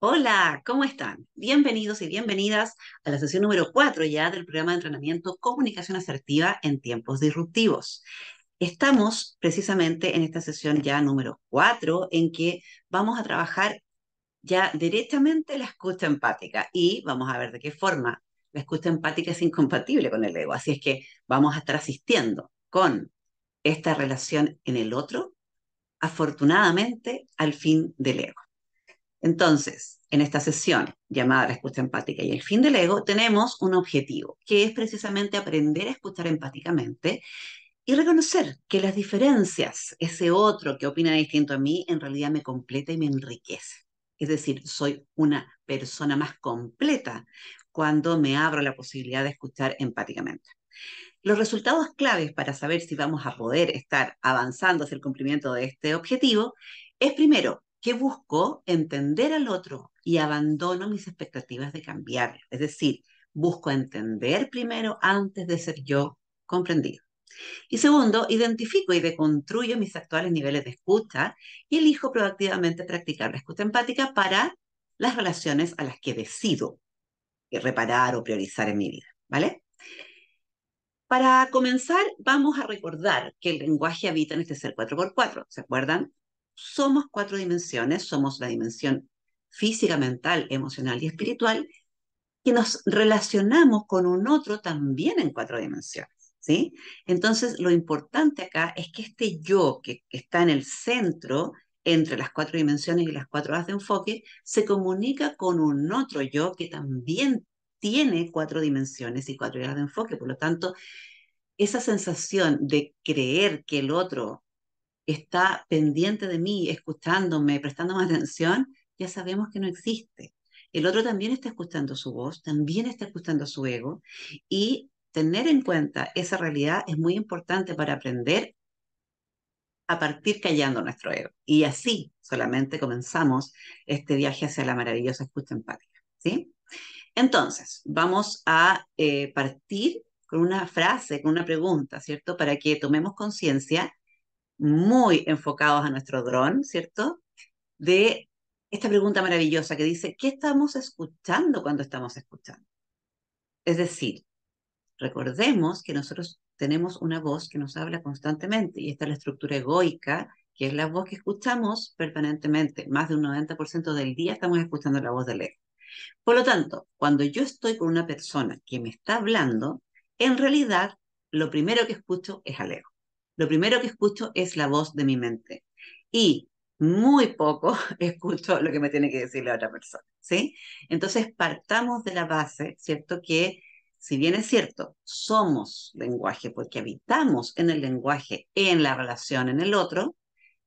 Hola, ¿cómo están? Bienvenidos y bienvenidas a la sesión número 4 ya del programa de entrenamiento Comunicación Asertiva en Tiempos Disruptivos. Estamos precisamente en esta sesión ya número 4 en que vamos a trabajar ya directamente la escucha empática y vamos a ver de qué forma la escucha empática es incompatible con el ego. Así es que vamos a estar asistiendo con esta relación en el otro, afortunadamente, al fin del ego. Entonces, en esta sesión llamada la escucha empática y el fin del ego, tenemos un objetivo, que es precisamente aprender a escuchar empáticamente y reconocer que las diferencias, ese otro que opina distinto a mí, en realidad me completa y me enriquece. Es decir, soy una persona más completa cuando me abro la posibilidad de escuchar empáticamente. Los resultados claves para saber si vamos a poder estar avanzando hacia el cumplimiento de este objetivo es primero que busco entender al otro y abandono mis expectativas de cambiarlo. Es decir, busco entender primero antes de ser yo comprendido. Y segundo, identifico y deconstruyo mis actuales niveles de escucha y elijo proactivamente practicar la escucha empática para las relaciones a las que decido reparar o priorizar en mi vida. ¿Vale? Para comenzar, vamos a recordar que el lenguaje habita en este ser 4x4. ¿Se acuerdan? Somos cuatro dimensiones, somos la dimensión física, mental, emocional y espiritual, que nos relacionamos con un otro también en cuatro dimensiones, ¿sí? Entonces, lo importante acá es que este yo que está en el centro, entre las cuatro dimensiones y las cuatro áreas de enfoque, se comunica con un otro yo que también tiene cuatro dimensiones y cuatro áreas de enfoque. Por lo tanto, esa sensación de creer que el otro está pendiente de mí, escuchándome, prestándome atención, ya sabemos que no existe. El otro también está escuchando su voz, también está escuchando su ego, y tener en cuenta esa realidad es muy importante para aprender a partir callando nuestro ego. Y así solamente comenzamos este viaje hacia la maravillosa escucha empática, ¿sí? Entonces, vamos a partir con una frase, con una pregunta, ¿cierto? Para que tomemos conciencia, muy enfocados a nuestro dron, ¿cierto? De esta pregunta maravillosa que dice, ¿qué estamos escuchando cuando estamos escuchando? Es decir, recordemos que nosotros tenemos una voz que nos habla constantemente y esta es la estructura egoica, que es la voz que escuchamos permanentemente. Más de un 90% del día estamos escuchando la voz del ego. Por lo tanto, cuando yo estoy con una persona que me está hablando, en realidad lo primero que escucho es al ego. Lo primero que escucho es la voz de mi mente. Y muy poco escucho lo que me tiene que decir la otra persona, ¿sí? Entonces, partamos de la base, ¿cierto? Que si bien es cierto, somos lenguaje porque habitamos en el lenguaje, en la relación, en el otro,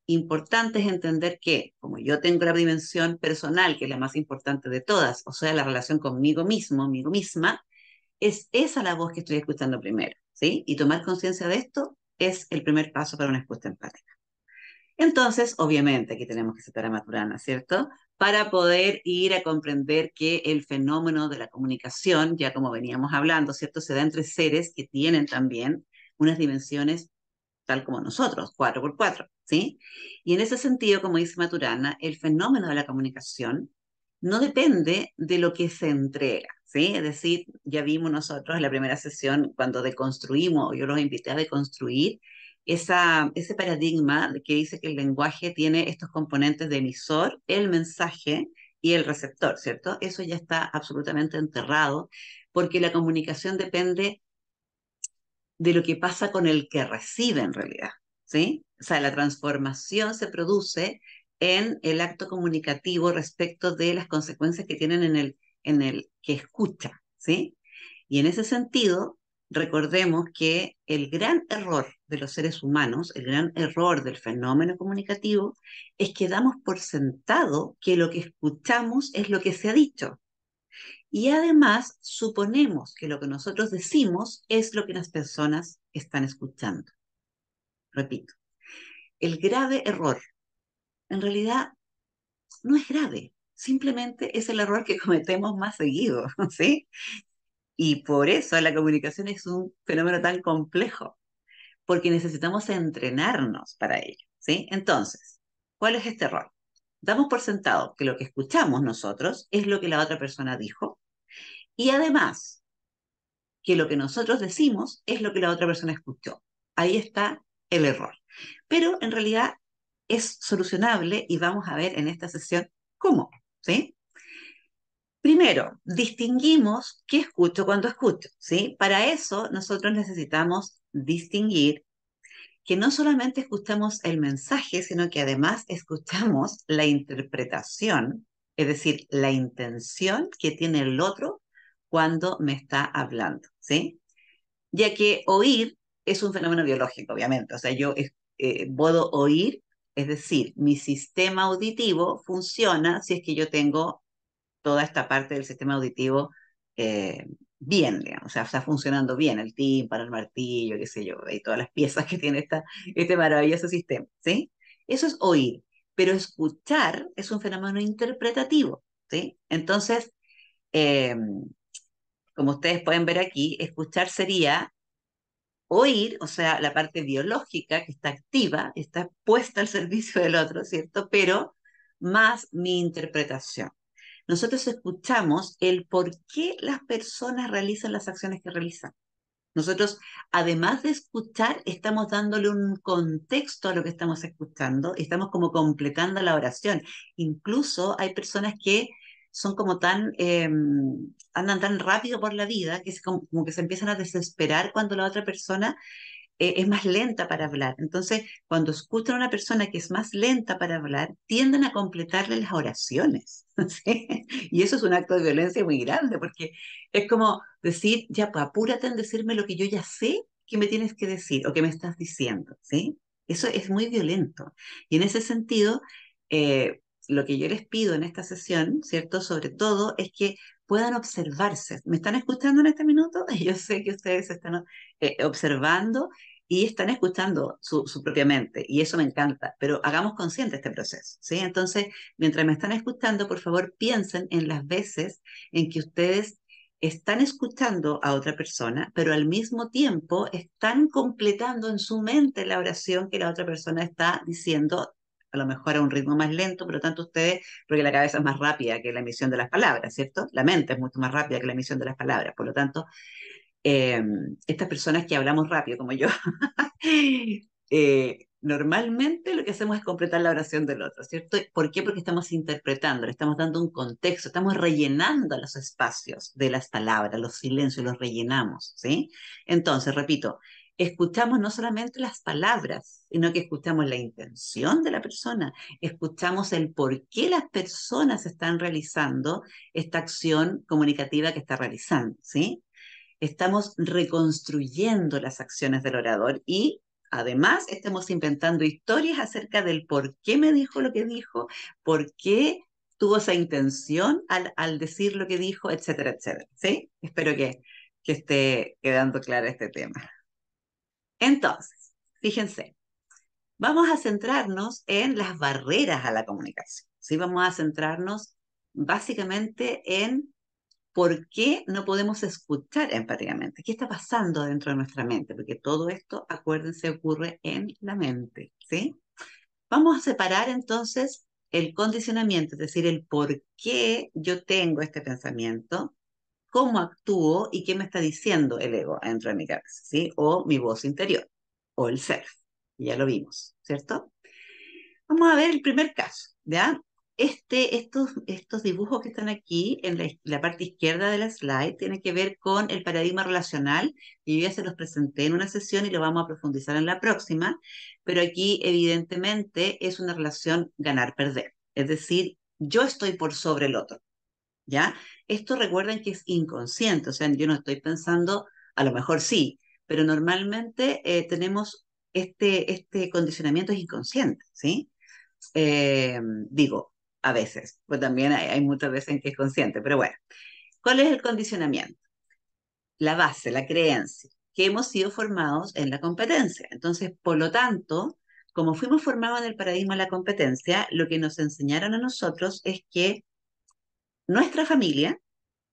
importante es entender que, como yo tengo la dimensión personal, que es la más importante de todas, o sea, la relación conmigo mismo, conmigo misma, es esa la voz que estoy escuchando primero, ¿sí? Y tomar conciencia de esto es el primer paso para una escucha empática. Entonces, obviamente, aquí tenemos que citar a Maturana, ¿cierto? Para poder ir a comprender que el fenómeno de la comunicación, ya como veníamos hablando, ¿cierto? Se da entre seres que tienen también unas dimensiones tal como nosotros, 4x4, ¿sí? Y en ese sentido, como dice Maturana, el fenómeno de la comunicación no depende de lo que se entrega, ¿sí? Es decir, ya vimos nosotros en la primera sesión cuando deconstruimos, yo los invité a deconstruir ese paradigma de que dice que el lenguaje tiene estos componentes de emisor, el mensaje y el receptor, ¿cierto? Eso ya está absolutamente enterrado porque la comunicación depende de lo que pasa con el que recibe en realidad, ¿sí? O sea, la transformación se produce en el acto comunicativo respecto de las consecuencias que tienen en el que escucha, ¿sí? Y en ese sentido, recordemos que el gran error de los seres humanos, el gran error del fenómeno comunicativo, es que damos por sentado que lo que escuchamos es lo que se ha dicho. Y además suponemos que lo que nosotros decimos es lo que las personas están escuchando. Repito, el grave error en realidad no es grave, simplemente es el error que cometemos más seguido, ¿sí? Y por eso la comunicación es un fenómeno tan complejo, porque necesitamos entrenarnos para ello, ¿sí? Entonces, ¿cuál es este error? Damos por sentado que lo que escuchamos nosotros es lo que la otra persona dijo y además que lo que nosotros decimos es lo que la otra persona escuchó. Ahí está el error. Pero en realidad es solucionable y vamos a ver en esta sesión cómo, ¿sí? Primero, distinguimos qué escucho cuando escucho, ¿sí? Para eso nosotros necesitamos distinguir que no solamente escuchamos el mensaje, sino que además escuchamos la interpretación, es decir, la intención que tiene el otro cuando me está hablando, ¿sí? Ya que oír es un fenómeno biológico, obviamente, o sea, yo puedo oír, es decir, mi sistema auditivo funciona si es que yo tengo toda esta parte del sistema auditivo eh, bien, digamos, o sea, está funcionando bien, el tímpano, el martillo, qué sé yo, y todas las piezas que tiene este maravilloso sistema, ¿sí? Eso es oír, pero escuchar es un fenómeno interpretativo, ¿sí? Entonces, eh, como ustedes pueden ver aquí, escuchar sería oír, o sea, la parte biológica que está activa, está puesta al servicio del otro, ¿cierto? Pero más mi interpretación. Nosotros escuchamos el por qué las personas realizan las acciones que realizan. Nosotros, además de escuchar, estamos dándole un contexto a lo que estamos escuchando, estamos como completando la oración. Incluso hay personas que son como tan, andan tan rápido por la vida que como que se empiezan a desesperar cuando la otra persona es más lenta para hablar. Entonces, cuando escuchan a una persona que es más lenta para hablar, tienden a completarle las oraciones. ¿Sí? Y eso es un acto de violencia muy grande, porque es como decir, ya, pues apúrate en decirme lo que yo ya sé que me tienes que decir o que me estás diciendo. ¿Sí? Eso es muy violento. Y en ese sentido, lo que yo les pido en esta sesión, ¿cierto? Sobre todo, es que puedan observarse. ¿Me están escuchando en este minuto? Yo sé que ustedes están observando y están escuchando su propia mente, y eso me encanta, pero hagamos consciente este proceso, ¿sí? Entonces, mientras me están escuchando, por favor, piensen en las veces en que ustedes están escuchando a otra persona, pero al mismo tiempo están completando en su mente la oración que la otra persona está diciendo, a lo mejor a un ritmo más lento, pero tanto ustedes, porque la cabeza es más rápida que la emisión de las palabras, ¿cierto? La mente es mucho más rápida que la emisión de las palabras, por lo tanto, eh, estas personas que hablamos rápido, como yo, normalmente lo que hacemos es completar la oración del otro, ¿cierto? ¿Por qué? Porque estamos interpretando, le estamos dando un contexto, estamos rellenando los espacios de las palabras, los silencios, los rellenamos, ¿sí? Entonces, repito, escuchamos no solamente las palabras, sino que escuchamos la intención de la persona, escuchamos el por qué las personas están realizando esta acción comunicativa que está realizando, ¿sí? Estamos reconstruyendo las acciones del orador y además estamos inventando historias acerca del por qué me dijo lo que dijo, por qué tuvo esa intención al decir lo que dijo, etcétera, etcétera. ¿Sí? Espero que esté quedando claro este tema. Entonces, fíjense, vamos a centrarnos en las barreras a la comunicación. ¿Sí? Vamos a centrarnos básicamente en ¿por qué no podemos escuchar empáticamente? ¿Qué está pasando dentro de nuestra mente? Porque todo esto, acuérdense, ocurre en la mente, ¿sí? Vamos a separar entonces el condicionamiento, es decir, el por qué yo tengo este pensamiento, cómo actúo y qué me está diciendo el ego dentro de mi cabeza, ¿sí? O mi voz interior, o el ser. Ya lo vimos, ¿cierto? Vamos a ver el primer caso, ¿ya? Estos dibujos que están aquí en la parte izquierda de la slide tienen que ver con el paradigma relacional, y yo ya se los presenté en una sesión y lo vamos a profundizar en la próxima, pero aquí evidentemente es una relación ganar-perder, es decir, yo estoy por sobre el otro, ¿ya? Esto recuerden que es inconsciente, o sea, yo no estoy pensando, a lo mejor sí, pero normalmente tenemos este condicionamiento es inconsciente, ¿sí? Eh, digo, a veces, pues también hay muchas veces en que es consciente, pero bueno, ¿cuál es el condicionamiento? La base, la creencia, que hemos sido formados en la competencia. Entonces, por lo tanto, como fuimos formados en el paradigma de la competencia, lo que nos enseñaron a nosotros es que nuestra familia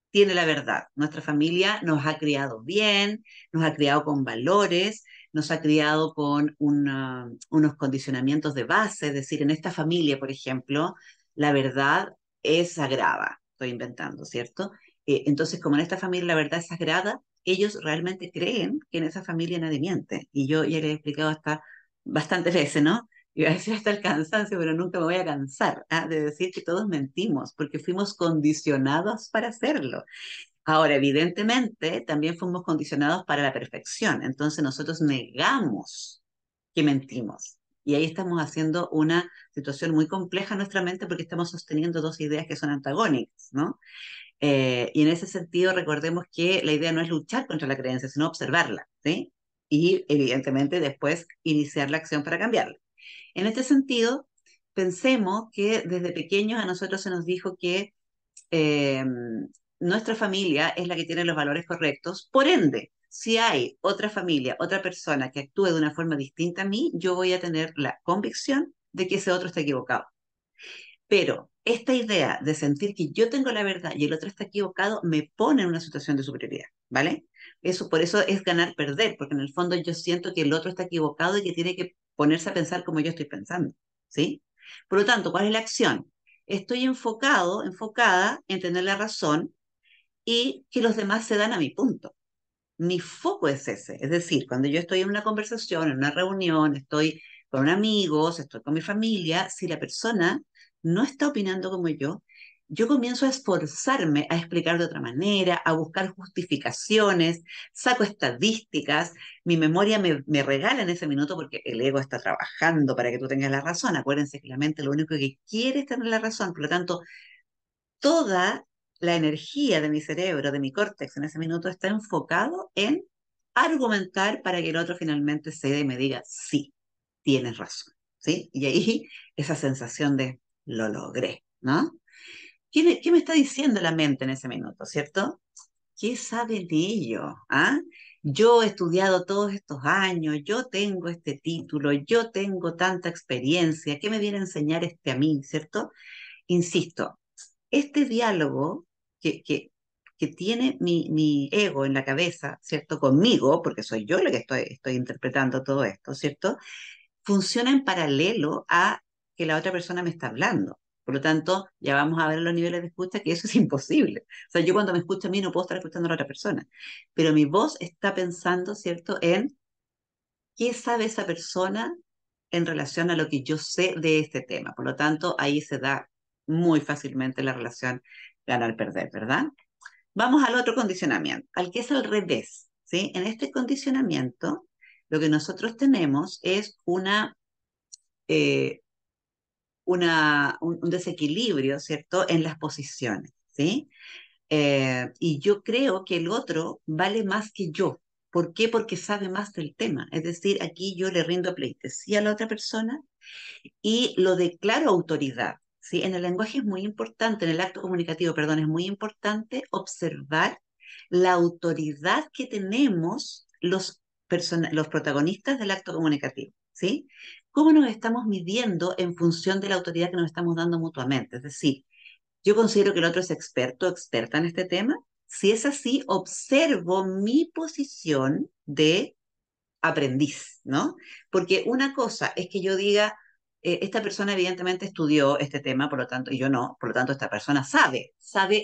tiene la verdad. Nuestra familia nos ha criado bien, nos ha criado con valores, nos ha criado con unos condicionamientos de base, es decir, en esta familia, por ejemplo, la verdad es sagrada, estoy inventando, ¿cierto? Entonces, como en esta familia la verdad es sagrada, ellos realmente creen que en esa familia nadie miente. Y yo ya les he explicado hasta bastantes veces, ¿no? Iba a decir hasta el cansancio, pero nunca me voy a cansar, ¿ah? De decir que todos mentimos, porque fuimos condicionados para hacerlo. Ahora, evidentemente, también fuimos condicionados para la perfección, entonces nosotros negamos que mentimos. Y ahí estamos haciendo una situación muy compleja en nuestra mente porque estamos sosteniendo dos ideas que son antagónicas, ¿no? Y en ese sentido, recordemos que la idea no es luchar contra la creencia, sino observarla, ¿sí? Y evidentemente después iniciar la acción para cambiarla. En este sentido, pensemos que desde pequeños a nosotros se nos dijo que eh, nuestra familia es la que tiene los valores correctos. Por ende, si hay otra familia, otra persona que actúe de una forma distinta a mí, yo voy a tener la convicción de que ese otro está equivocado. Pero esta idea de sentir que yo tengo la verdad y el otro está equivocado me pone en una situación de superioridad, ¿vale? Eso, por eso es ganar-perder, porque en el fondo yo siento que el otro está equivocado y que tiene que ponerse a pensar como yo estoy pensando, ¿sí? Por lo tanto, ¿cuál es la acción? Estoy enfocado, enfocada en tener la razón y que los demás se dan a mi punto. Mi foco es ese. Es decir, cuando yo estoy en una conversación, en una reunión, estoy con amigos, estoy con mi familia, si la persona no está opinando como yo comienzo a esforzarme a explicar de otra manera, a buscar justificaciones, saco estadísticas, mi memoria me regala en ese minuto porque el ego está trabajando para que tú tengas la razón. Acuérdense que la mente lo único que quiere es tener la razón, por lo tanto, toda la energía de mi cerebro, de mi córtex en ese minuto está enfocado en argumentar para que el otro finalmente ceda y me diga, sí, tienes razón, ¿sí? Y ahí esa sensación de lo logré, ¿no? ¿Qué me está diciendo la mente en ese minuto, cierto? ¿Qué sabe de ello? ¿Ah? Yo he estudiado todos estos años, yo tengo este título, yo tengo tanta experiencia, ¿qué me viene a enseñar este a mí, cierto? Insisto, este diálogo que, que, que tiene mi ego en la cabeza, ¿cierto? Conmigo, porque soy yo la que estoy interpretando todo esto, ¿cierto? Funciona en paralelo a que la otra persona me está hablando. Por lo tanto, ya vamos a ver los niveles de escucha que eso es imposible. O sea, yo cuando me escucho a mí no puedo estar escuchando a la otra persona, pero mi voz está pensando, ¿cierto?, en qué sabe esa persona en relación a lo que yo sé de este tema. Por lo tanto, ahí se da muy fácilmente la relación ganar-perder, ¿verdad? Vamos al otro condicionamiento, al que es al revés, ¿sí? En este condicionamiento, lo que nosotros tenemos es eh, un desequilibrio, ¿cierto?, en las posiciones, ¿sí? Y yo creo que el otro vale más que yo. ¿Por qué? Porque sabe más del tema. Es decir, aquí yo le rindo pleitesía a la otra persona y lo declaro autoridad. ¿Sí? En el lenguaje es muy importante, en el acto comunicativo, perdón, es muy importante observar la autoridad que tenemos los protagonistas del acto comunicativo. ¿Sí? ¿Cómo nos estamos midiendo en función de la autoridad que nos estamos dando mutuamente? Es decir, yo considero que el otro es experto, experta en este tema. Si es así, observo mi posición de aprendiz, ¿no? Porque una cosa es que yo diga, esta persona evidentemente estudió este tema, por lo tanto, y yo no, por lo tanto, esta persona sabe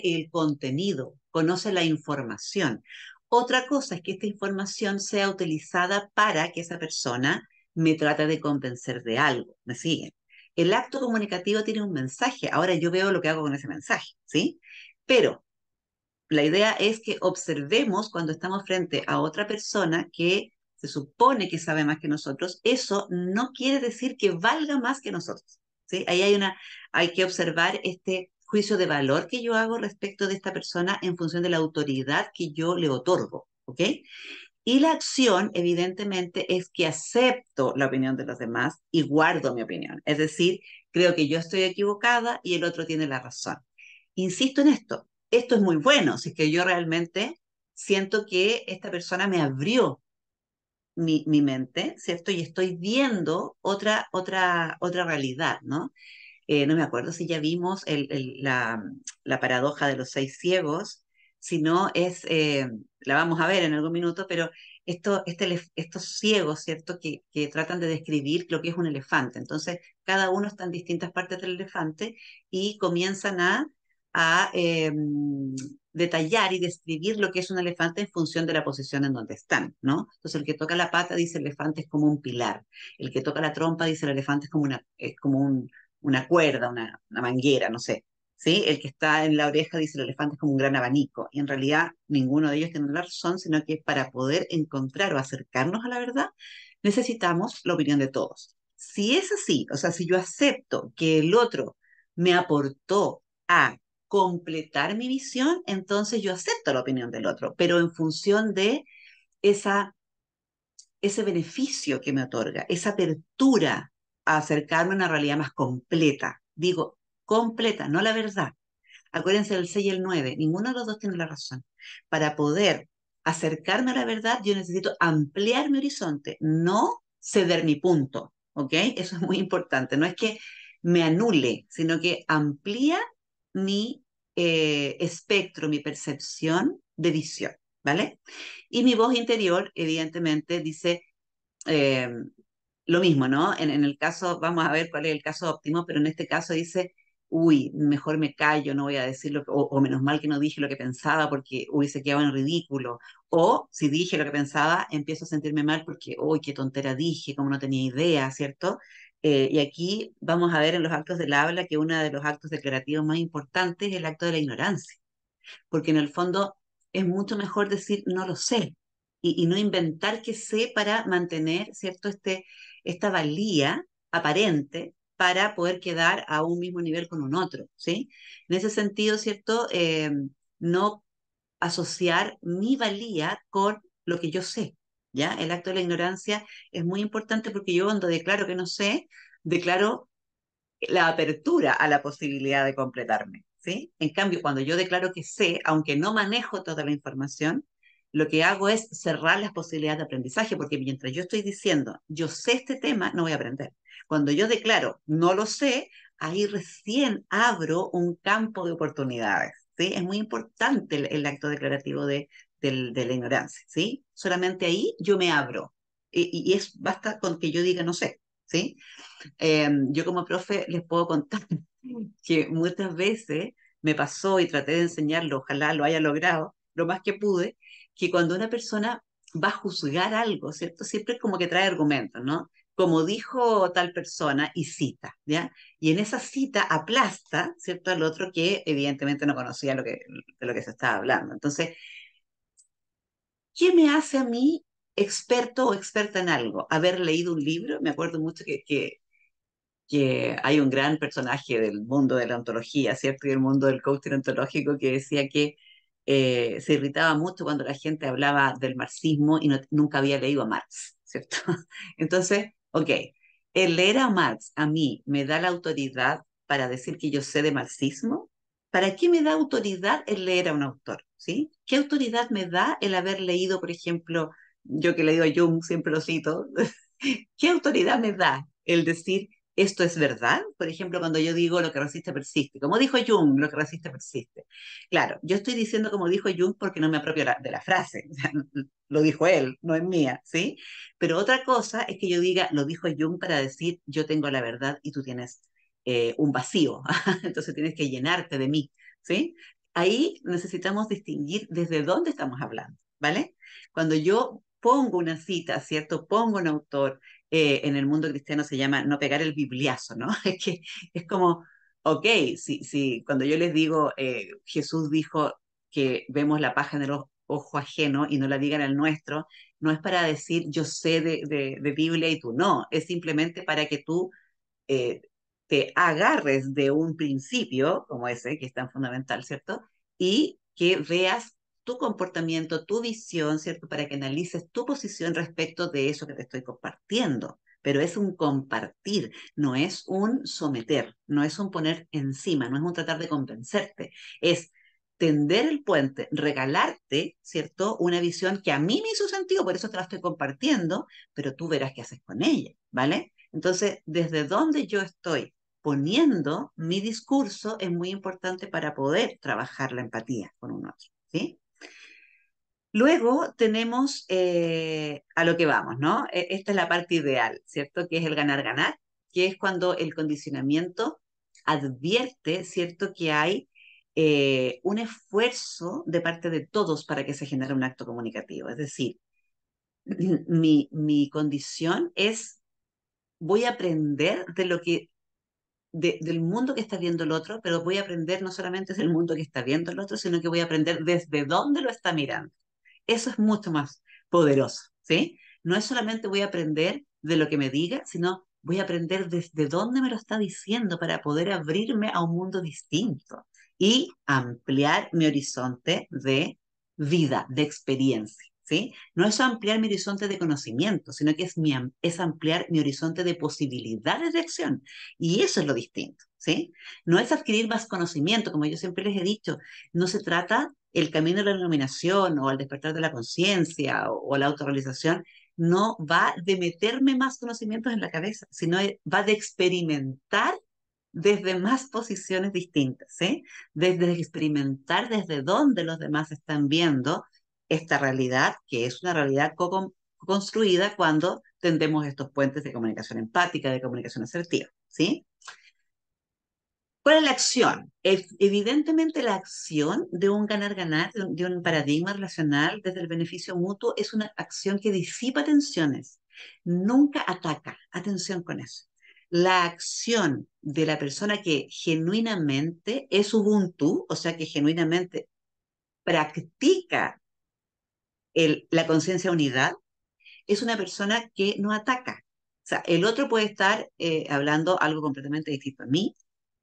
el contenido, conoce la información. Otra cosa es que esta información sea utilizada para que esa persona me trate de convencer de algo, ¿me siguen? El acto comunicativo tiene un mensaje, ahora yo veo lo que hago con ese mensaje, ¿sí? Pero la idea es que observemos cuando estamos frente a otra persona que se supone que sabe más que nosotros, eso no quiere decir que valga más que nosotros, ¿sí? Ahí hay que observar este juicio de valor que yo hago respecto de esta persona en función de la autoridad que yo le otorgo, ¿ok? Y la acción, evidentemente, es que acepto la opinión de los demás y guardo mi opinión. Es decir, creo que yo estoy equivocada y el otro tiene la razón. Insisto en esto, esto es muy bueno, si es que yo realmente siento que esta persona me abrió mi mente, ¿cierto? Y estoy viendo otra realidad, ¿no? No me acuerdo si ya vimos la paradoja de los seis ciegos, si no es, la vamos a ver en algún minuto, pero estos ciegos, ¿cierto?, que tratan de describir lo que es un elefante. Entonces, cada uno está en distintas partes del elefante y comienzan a detallar y describir lo que es un elefante en función de la posición en donde están, ¿no? Entonces, el que toca la pata dice el elefante es como un pilar, el que toca la trompa dice el elefante es como una cuerda, una manguera, no sé. ¿Sí? El que está en la oreja dice el elefante es como un gran abanico, y en realidad ninguno de ellos tiene la razón, sino que para poder encontrar o acercarnos a la verdad, necesitamos la opinión de todos. Si es así, o sea, si yo acepto que el otro me aportó a completar mi visión, entonces yo acepto la opinión del otro, pero en función de esa, ese beneficio que me otorga, esa apertura a acercarme a una realidad más completa. Digo, completa, no la verdad. Acuérdense del 6 y el 9, ninguno de los dos tiene la razón. Para poder acercarme a la verdad, yo necesito ampliar mi horizonte, no ceder mi punto, ¿ok? Eso es muy importante. No es que me anule, sino que amplía mi espectro, mi percepción de visión, ¿vale? Y mi voz interior, evidentemente, dice eh, lo mismo, ¿no? En el caso, vamos a ver cuál es el caso óptimo, pero en este caso dice, uy, mejor me callo, no voy a decir o menos mal que no dije lo que pensaba porque hubiese quedado en ridículo. O si dije lo que pensaba, empiezo a sentirme mal porque, uy, qué tontera dije, como no tenía idea, ¿cierto? Y aquí vamos a ver en los actos del habla que uno de los actos declarativos más importantes es el acto de la ignorancia, porque en el fondo es mucho mejor decir no lo sé y no inventar que sé para mantener, ¿cierto?, esta valía aparente para poder quedar a un mismo nivel con un otro, ¿sí? En ese sentido, ¿cierto? No asociar mi valía con lo que yo sé, ¿ya? El acto de la ignorancia es muy importante porque yo cuando declaro que no sé, declaro la apertura a la posibilidad de completarme, ¿sí? En cambio, cuando yo declaro que sé, aunque no manejo toda la información, lo que hago es cerrar las posibilidades de aprendizaje, porque mientras yo estoy diciendo, yo sé este tema, no voy a aprender. Cuando yo declaro, no lo sé, ahí recién abro un campo de oportunidades, ¿sí? Es muy importante el acto declarativo de la ignorancia, ¿sí? Solamente ahí yo me abro. Y es, basta con que yo diga no sé, ¿sí? Yo como profe les puedo contar que muchas veces me pasó y traté de enseñarlo, ojalá lo haya logrado, lo más que pude, que cuando una persona va a juzgar algo, ¿cierto? Siempre es como que trae argumentos, ¿no? Como dijo tal persona y cita, ¿ya? Y en esa cita aplasta, ¿cierto?, al otro que evidentemente no conocía de lo que se estaba hablando. Entonces, ¿qué me hace a mí experto o experta en algo? Haber leído un libro, me acuerdo mucho que hay un gran personaje del mundo de la ontología, ¿cierto? Y el mundo del coaching ontológico que decía que se irritaba mucho cuando la gente hablaba del marxismo y nunca había leído a Marx, ¿cierto? Entonces, ok, el leer a Marx a mí me da la autoridad para decir que yo sé de marxismo. ¿Para qué me da autoridad el leer a un autor? ¿Sí? ¿Qué autoridad me da el haber leído, por ejemplo, yo que he leído a Jung, siempre lo cito, ¿qué autoridad me da el decir esto es verdad? Por ejemplo, cuando yo digo lo que resiste persiste, como dijo Jung, lo que resiste persiste. Claro, yo estoy diciendo como dijo Jung porque no me apropio de la frase, o sea, lo dijo él, no es mía, ¿sí? Pero otra cosa es que yo diga, lo dijo Jung para decir, yo tengo la verdad y tú tienes un vacío, entonces tienes que llenarte de mí, ¿sí? Ahí necesitamos distinguir desde dónde estamos hablando, ¿vale? Cuando yo pongo una cita, ¿cierto? Pongo un autor, en el mundo cristiano se llama no pegar el bibliazo, ¿no? Es que es como, ok, cuando yo les digo, Jesús dijo que vemos la paja en el ojo ajeno y no la digan al nuestro, no es para decir yo sé de Biblia y tú no, es simplemente para que tú eh, te agarres de un principio como ese, que es tan fundamental, ¿cierto? Y que veas tu comportamiento, tu visión, ¿cierto? Para que analices tu posición respecto de eso que te estoy compartiendo. Pero es un compartir, no es un someter, no es un poner encima, no es un tratar de convencerte, es tender el puente, regalarte, ¿cierto? Una visión que a mí me hizo sentido, por eso te la estoy compartiendo, pero tú verás qué haces con ella, ¿vale? Entonces, desde donde yo estoy poniendo mi discurso es muy importante para poder trabajar la empatía con un otro, ¿sí? Luego tenemos a lo que vamos, ¿no? Esta es la parte ideal, ¿cierto? Que es el ganar-ganar, que es cuando el condicionamiento advierte, ¿cierto? Que hay un esfuerzo de parte de todos para que se genere un acto comunicativo. Es decir, mi condición es, voy a aprender de lo que del mundo que está viendo el otro, pero voy a aprender no solamente del mundo que está viendo el otro, sino que voy a aprender desde dónde lo está mirando. Eso es mucho más poderoso, ¿sí? No es solamente voy a aprender de lo que me diga, sino voy a aprender desde dónde me lo está diciendo para poder abrirme a un mundo distinto y ampliar mi horizonte de vida, de experiencia, ¿sí? No es ampliar mi horizonte de conocimiento, sino que es ampliar mi horizonte de posibilidades de acción. Y eso es lo distinto, ¿sí? No es adquirir más conocimiento, como yo siempre les he dicho, no se trata el camino de la iluminación o el despertar de la conciencia o la autorrealización, no va de meterme más conocimientos en la cabeza, sino va de experimentar desde más posiciones distintas, ¿sí? Desde experimentar desde dónde los demás están viendo esta realidad, que es una realidad construida cuando tendemos estos puentes de comunicación empática, de comunicación asertiva, ¿sí? ¿Cuál es la acción? Evidentemente la acción de un ganar-ganar, de un paradigma relacional desde el beneficio mutuo, es una acción que disipa tensiones, nunca ataca. Atención con eso. La acción de la persona que genuinamente es Ubuntu, o sea, que genuinamente practica la conciencia unidad, es una persona que no ataca. O sea, el otro puede estar hablando algo completamente distinto a mí,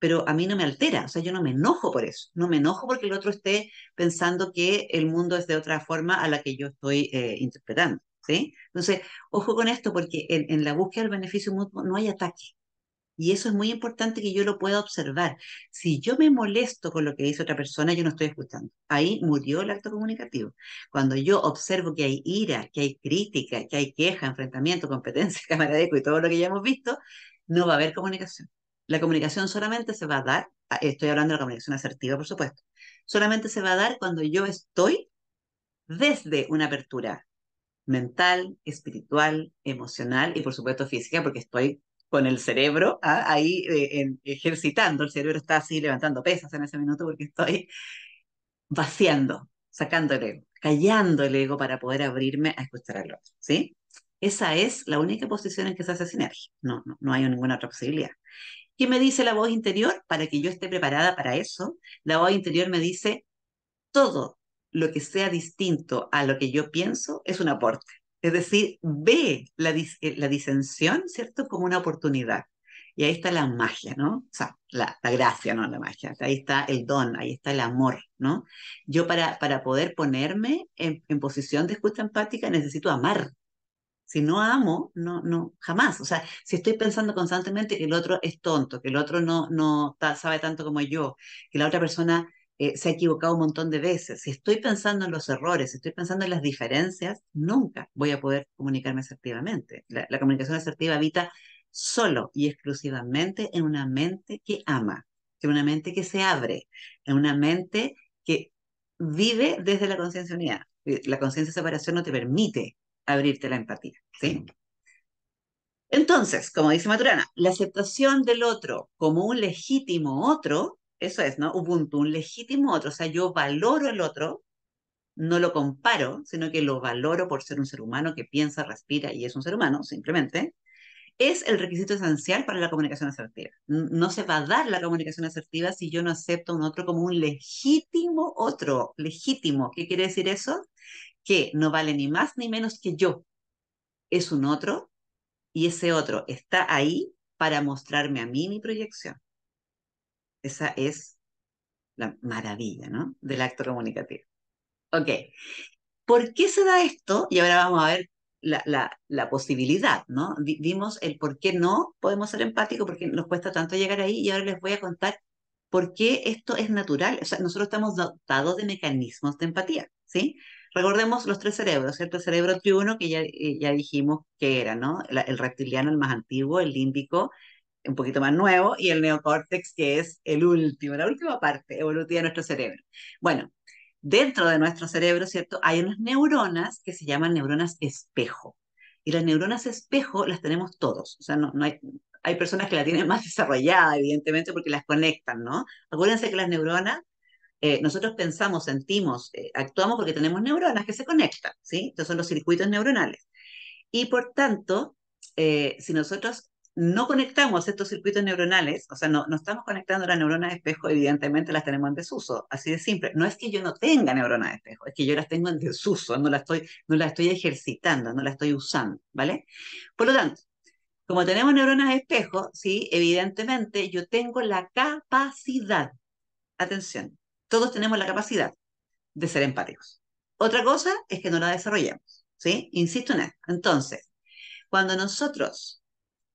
pero a mí no me altera, o sea, yo no me enojo por eso, no me enojo porque el otro esté pensando que el mundo es de otra forma a la que yo estoy interpretando, ¿sí? Entonces, ojo con esto porque en la búsqueda del beneficio mutuo no hay ataque. Y eso es muy importante que yo lo pueda observar. Si yo me molesto con lo que dice otra persona, yo no estoy escuchando. Ahí murió el acto comunicativo. Cuando yo observo que hay ira, que hay crítica, que hay queja, enfrentamiento, competencia, camaradejo y todo lo que ya hemos visto, no va a haber comunicación. La comunicación solamente se va a dar, estoy hablando de la comunicación asertiva, por supuesto, solamente se va a dar cuando yo estoy desde una apertura mental, espiritual, emocional y por supuesto física, porque estoy con el cerebro ahí ejercitando. El cerebro está así levantando pesas en ese minuto porque estoy vaciando, sacando el ego, callando el ego para poder abrirme a escuchar al otro, ¿sí? Esa es la única posición en que se hace sinergia. No hay ninguna otra posibilidad. ¿Qué me dice la voz interior? Para que yo esté preparada para eso, la voz interior me dice, todo lo que sea distinto a lo que yo pienso es un aporte. Es decir, ve la disensión, ¿cierto?, como una oportunidad. Y ahí está la magia, ¿no? O sea, la gracia, no la magia. Ahí está el don, ahí está el amor, ¿no? Yo para poder ponerme en posición de escucha empática necesito amar. Si no amo, no, jamás. O sea, si estoy pensando constantemente que el otro es tonto, que el otro no sabe tanto como yo, que la otra persona se ha equivocado un montón de veces, si estoy pensando en los errores, si estoy pensando en las diferencias, nunca voy a poder comunicarme asertivamente. La comunicación asertiva habita solo y exclusivamente en una mente que ama, en una mente que se abre, en una mente que vive desde la conciencia unidad. La conciencia de separación no te permite abrirte a la empatía, ¿sí? Entonces, como dice Maturana, la aceptación del otro como un legítimo otro, eso es, ¿no? Ubuntu, un legítimo otro, o sea, yo valoro el otro, no lo comparo, sino que lo valoro por ser un ser humano que piensa, respira y es un ser humano, simplemente, es el requisito esencial para la comunicación asertiva. No se va a dar la comunicación asertiva si yo no acepto a un otro como un legítimo otro, legítimo. ¿Qué quiere decir eso? Que no vale ni más ni menos que yo, es un otro y ese otro está ahí para mostrarme a mí mi proyección. Esa es la maravilla, ¿no? Del acto comunicativo. Ok, ¿por qué se da esto? Y ahora vamos a ver la posibilidad, ¿no? Vimos el por qué no podemos ser empáticos, por qué nos cuesta tanto llegar ahí, y ahora les voy a contar por qué esto es natural. O sea, nosotros estamos dotados de mecanismos de empatía, ¿sí? Recordemos los tres cerebros, ¿cierto? El cerebro triuno, que ya dijimos que era, ¿no? El reptiliano, el más antiguo, el límbico, un poquito más nuevo, y el neocórtex, que es el último, la última parte evolutiva de nuestro cerebro. Bueno, dentro de nuestro cerebro, ¿cierto? Hay unas neuronas que se llaman neuronas espejo. Y las neuronas espejo las tenemos todos. O sea, no hay personas que la tienen más desarrollada, evidentemente, porque las conectan, ¿no? Acuérdense que las neuronas, nosotros pensamos, sentimos, actuamos porque tenemos neuronas que se conectan, ¿sí? Estos son los circuitos neuronales. Y por tanto, si nosotros no conectamos estos circuitos neuronales, o sea, no estamos conectando las neuronas de espejo, evidentemente las tenemos en desuso, así de simple. No es que yo no tenga neuronas de espejo, es que yo las tengo en desuso, no las estoy ejercitando, no las estoy usando, ¿vale? Por lo tanto, como tenemos neuronas de espejo, sí, evidentemente yo tengo la capacidad, atención, todos tenemos la capacidad de ser empáticos. Otra cosa es que no la desarrollemos, ¿sí? Insisto en esto. Entonces, cuando nosotros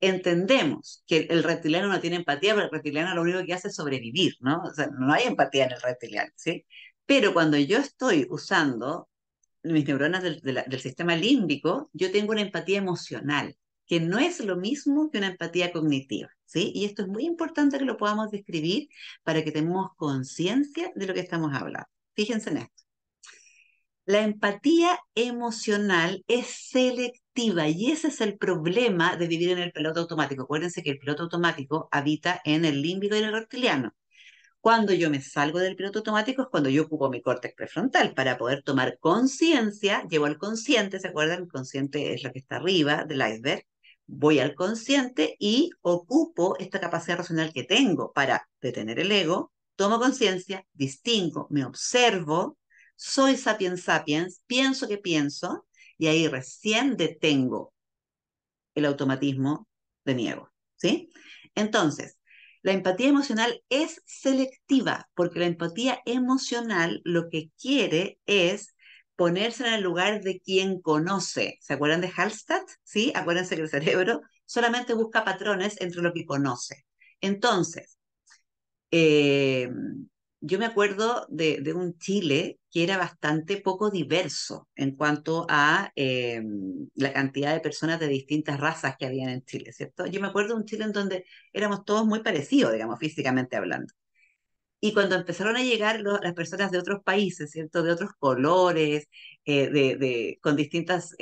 entendemos que el reptiliano no tiene empatía, pero el reptiliano lo único que hace es sobrevivir, ¿no? O sea, no hay empatía en el reptiliano, ¿sí? Pero cuando yo estoy usando mis neuronas del sistema límbico, yo tengo una empatía emocional, que no es lo mismo que una empatía cognitiva, ¿sí? Y esto es muy importante que lo podamos describir para que tengamos conciencia de lo que estamos hablando. Fíjense en esto. La empatía emocional es selectiva y ese es el problema de vivir en el piloto automático. Acuérdense que el piloto automático habita en el límbico y en el reptiliano. Cuando yo me salgo del piloto automático es cuando yo ocupo mi córtex prefrontal para poder tomar conciencia, llevo al consciente, ¿se acuerdan? El consciente es lo que está arriba del iceberg. Voy al consciente y ocupo esta capacidad racional que tengo para detener el ego, tomo conciencia, distingo, me observo, soy sapiens sapiens, pienso que pienso, y ahí recién detengo el automatismo de mi ego, ¿sí? Entonces, la empatía emocional es selectiva, porque la empatía emocional lo que quiere es ponerse en el lugar de quien conoce. ¿Se acuerdan de Hallstatt? ¿Sí? Acuérdense que el cerebro solamente busca patrones entre lo que conoce. Entonces, eh, yo me acuerdo de un Chile que era bastante poco diverso en cuanto a la cantidad de personas de distintas razas que habían en Chile, ¿cierto? Yo me acuerdo de un Chile en donde éramos todos muy parecidos, digamos, físicamente hablando. Y cuando empezaron a llegar las personas de otros países, ¿cierto? De otros colores, con distintas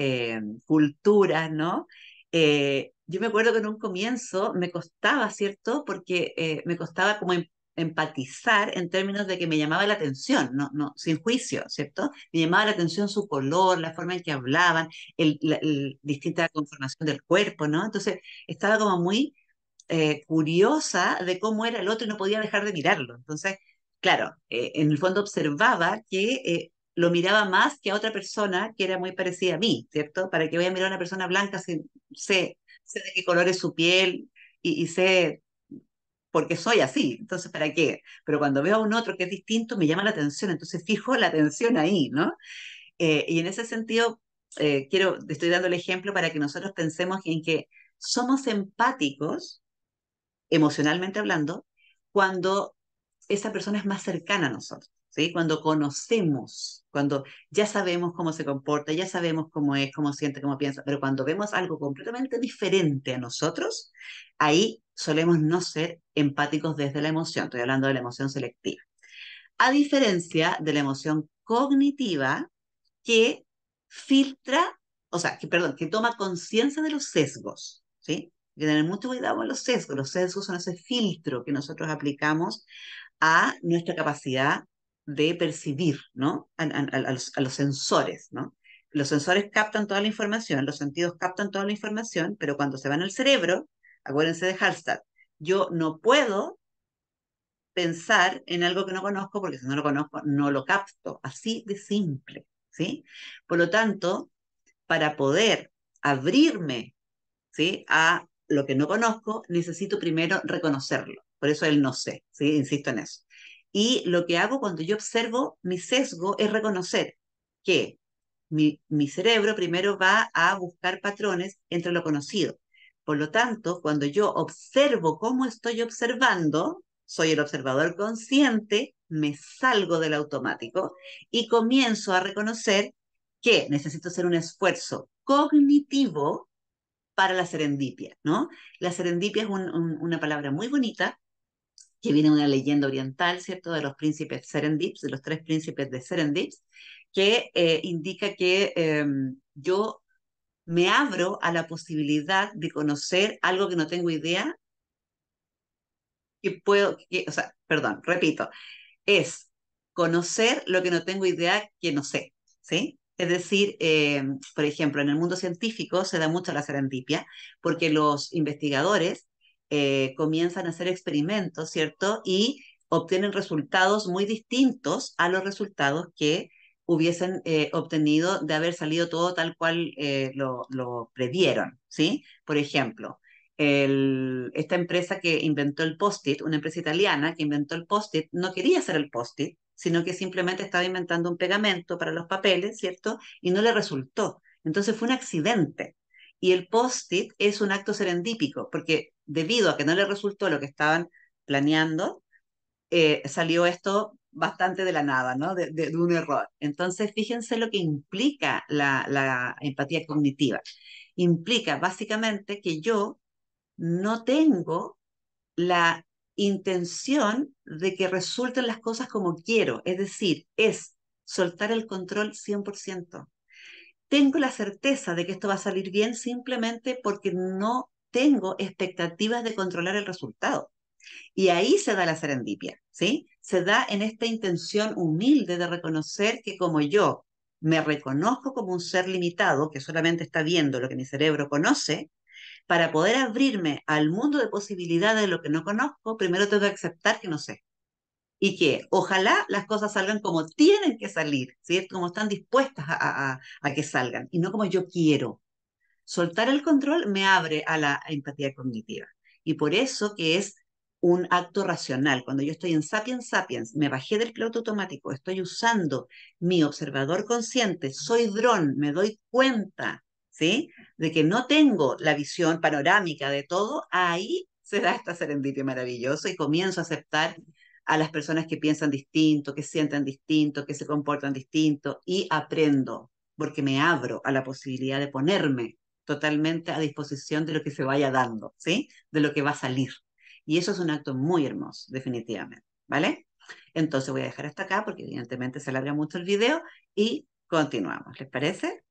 culturas, ¿no? Yo me acuerdo que en un comienzo me costaba, ¿cierto? Porque me costaba como empatizar en términos de que me llamaba la atención, sin juicio, ¿cierto? Me llamaba la atención su color, la forma en que hablaban, distinta conformación del cuerpo, ¿no? Entonces estaba como muy curiosa de cómo era el otro y no podía dejar de mirarlo. Entonces, claro, en el fondo observaba que lo miraba más que a otra persona que era muy parecida a mí, ¿cierto? ¿Para que voy a mirar a una persona blanca si sé de qué color es su piel y sé por qué soy así? Entonces, ¿para qué? Pero cuando veo a un otro que es distinto, me llama la atención, entonces fijo la atención ahí, ¿no? Y en ese sentido, estoy dando el ejemplo para que nosotros pensemos en que somos empáticos emocionalmente hablando, cuando esa persona es más cercana a nosotros, ¿sí? Cuando conocemos, cuando ya sabemos cómo se comporta, ya sabemos cómo es, cómo siente, cómo piensa, pero cuando vemos algo completamente diferente a nosotros, ahí solemos no ser empáticos desde la emoción, estoy hablando de la emoción selectiva. A diferencia de la emoción cognitiva que filtra, o sea, perdón, que toma conciencia de los sesgos, ¿sí? Hay que tener mucho cuidado con los sesgos. Los sesgos son ese filtro que nosotros aplicamos a nuestra capacidad de percibir, ¿no? A los sensores, ¿no? Los sensores captan toda la información, los sentidos captan toda la información, pero cuando se va en el cerebro, acuérdense de Hallstatt, yo no puedo pensar en algo que no conozco porque si no lo conozco no lo capto, así de simple, ¿sí? Por lo tanto, para poder abrirme, ¿sí? A lo que no conozco, necesito primero reconocerlo. Por eso el no sé, ¿sí? Insisto en eso. Y lo que hago cuando yo observo mi sesgo es reconocer que mi cerebro primero va a buscar patrones entre lo conocido. Por lo tanto, cuando yo observo cómo estoy observando, soy el observador consciente, me salgo del automático y comienzo a reconocer que necesito hacer un esfuerzo cognitivo para la serendipia, ¿no? La serendipia es una palabra muy bonita que viene de una leyenda oriental, ¿cierto? De los príncipes Serendips, de los tres príncipes de Serendips, que indica que yo me abro a la posibilidad de conocer algo que no tengo idea, o sea, perdón, repito, es conocer lo que no tengo idea que no sé, ¿sí? Es decir, por ejemplo, en el mundo científico se da mucho la serendipia porque los investigadores comienzan a hacer experimentos, ¿cierto? Y obtienen resultados muy distintos a los resultados que hubiesen obtenido de haber salido todo tal cual lo previeron, ¿sí? Por ejemplo, esta empresa que inventó el post-it, una empresa italiana que inventó el post-it, no quería hacer el post-it, sino que simplemente estaba inventando un pegamento para los papeles, ¿cierto? Y no le resultó. Entonces fue un accidente. Y el post-it es un acto serendípico, porque debido a que no le resultó lo que estaban planeando, salió esto bastante de la nada, ¿no? De un error. Entonces, fíjense lo que implica la empatía cognitiva. Implica básicamente que yo no tengo la intención de que resulten las cosas como quiero, es decir, es soltar el control 100%. Tengo la certeza de que esto va a salir bien simplemente porque no tengo expectativas de controlar el resultado. Y ahí se da la serendipia, ¿sí? Se da en esta intención humilde de reconocer que como yo me reconozco como un ser limitado que solamente está viendo lo que mi cerebro conoce, para poder abrirme al mundo de posibilidades de lo que no conozco, primero tengo que aceptar que no sé. Y que ojalá las cosas salgan como tienen que salir, ¿sí? Como están dispuestas a que salgan, y no como yo quiero. Soltar el control me abre a la empatía cognitiva. Y por eso que es un acto racional. Cuando yo estoy en Sapiens Sapiens, me bajé del piloto automático, estoy usando mi observador consciente, soy dron, me doy cuenta, ¿sí? De que no tengo la visión panorámica de todo, ahí se da esta serendipia maravillosa y comienzo a aceptar a las personas que piensan distinto, que sienten distinto, que se comportan distinto y aprendo porque me abro a la posibilidad de ponerme totalmente a disposición de lo que se vaya dando, ¿sí? De lo que va a salir. Y eso es un acto muy hermoso, definitivamente, ¿vale? Entonces voy a dejar hasta acá porque evidentemente se alarga mucho el video y continuamos, ¿les parece?